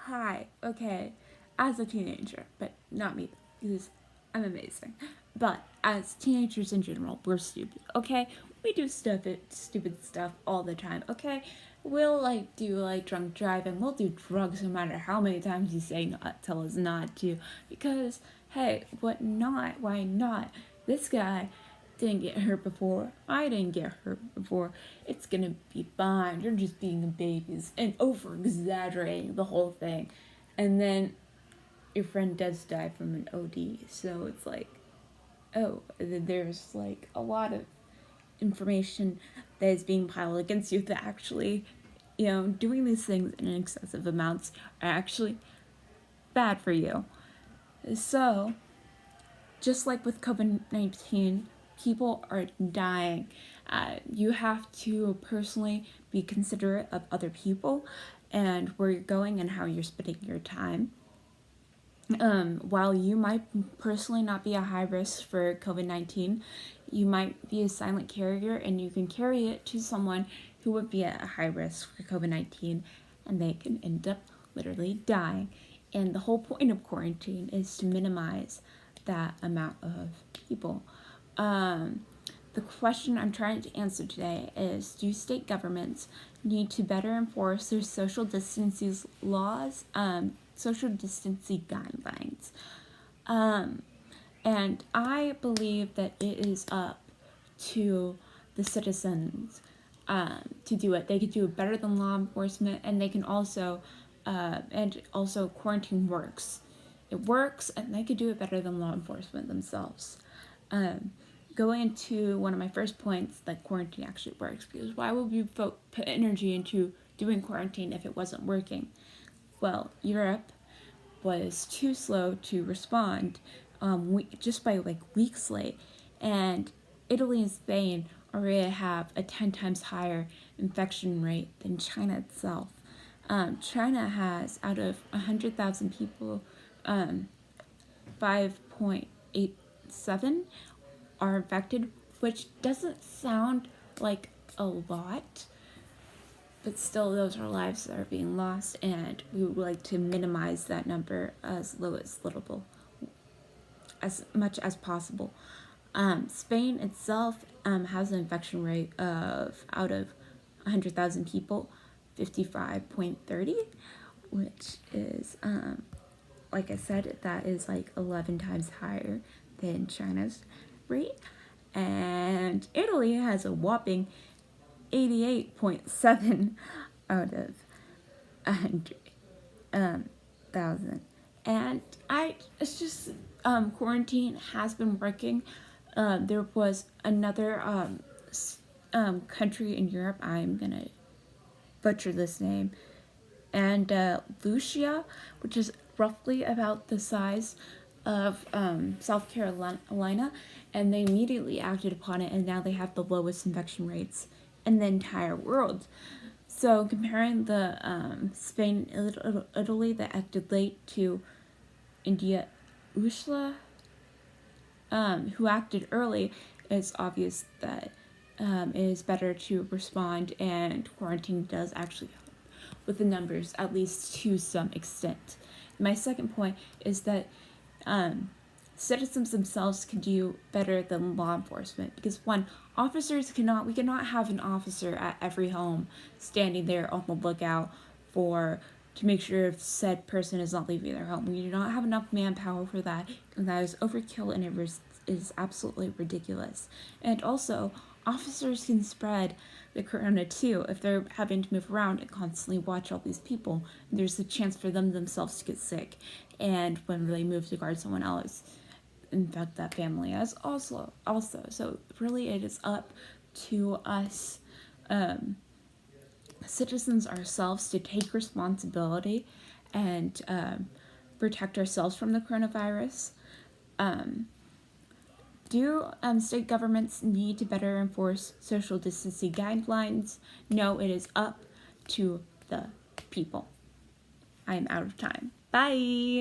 try, okay, as a teenager, but not me, because I'm amazing. But as teenagers in general, we're stupid, okay? We do stupid stuff all the time, okay? We'll do drunk driving. We'll do drugs no matter how many times you say not, tell us not to. Because hey, what not? Why not? This guy didn't get hurt before. I didn't get hurt before. It's gonna be fine. You're just being babies and over exaggerating the whole thing. And then your friend does die from an OD. So it's like, oh, there's like a lot of information that is being piled against you that actually, doing these things in excessive amounts are actually bad for you. So, just like with COVID-19, people are dying. You have to personally be considerate of other people and where you're going and how you're spending your time. While you might personally not be a high risk for COVID-19, you might be a silent carrier and you can carry it to someone who would be at a high risk for COVID-19 and they can end up literally dying. And the whole point of quarantine is to minimize that amount of people. The question I'm trying to answer today is, do state governments need to better enforce their social distancing laws, social distancing guidelines? And I believe that it is up to the citizens to do it. They could do it better than law enforcement, and they can also, quarantine works. It works, and they could do it better than law enforcement themselves. Going into one of my first points, that quarantine actually works, because why would we put energy into doing quarantine if it wasn't working? Well, Europe was too slow to respond, just by weeks late, and Italy and Spain already have a 10 times higher infection rate than China itself. China has, out of 100,000 people, 5.87 are infected, which doesn't sound like a lot, but still those are lives that are being lost, and we would like to minimize that number as much as possible. Spain itself has an infection rate of, out of 100,000 people, 55.30, which is, like I said, that is 11 times higher than China's rate. And Italy has a whopping 88.7 out of 100,000. And it's just, quarantine has been working. There was another country in Europe, I'm gonna butcher this name, and Lucia, which is roughly about the size of South Carolina, and they immediately acted upon it, and now they have the lowest infection rates in the entire world. So comparing the Spain and Italy that acted late to India, Ushla, who acted early, it's obvious that it is better to respond, and quarantine does actually help with the numbers, at least to some extent. My second point is that citizens themselves can do better than law enforcement, because one, we cannot have an officer at every home standing there on the lookout to make sure if said person is not leaving their home. We do not have enough manpower for that, and that is overkill, and it is absolutely ridiculous. And also, officers can spread the corona too if they're having to move around and constantly watch all these people. There's a chance for them themselves to get sick, and when they move to guard someone else, infect that family as also. So really, it is up to us, citizens ourselves, to take responsibility and protect ourselves from the coronavirus. Do state governments need to better enforce social distancing guidelines? No, it is up to the people. I am out of time. Bye!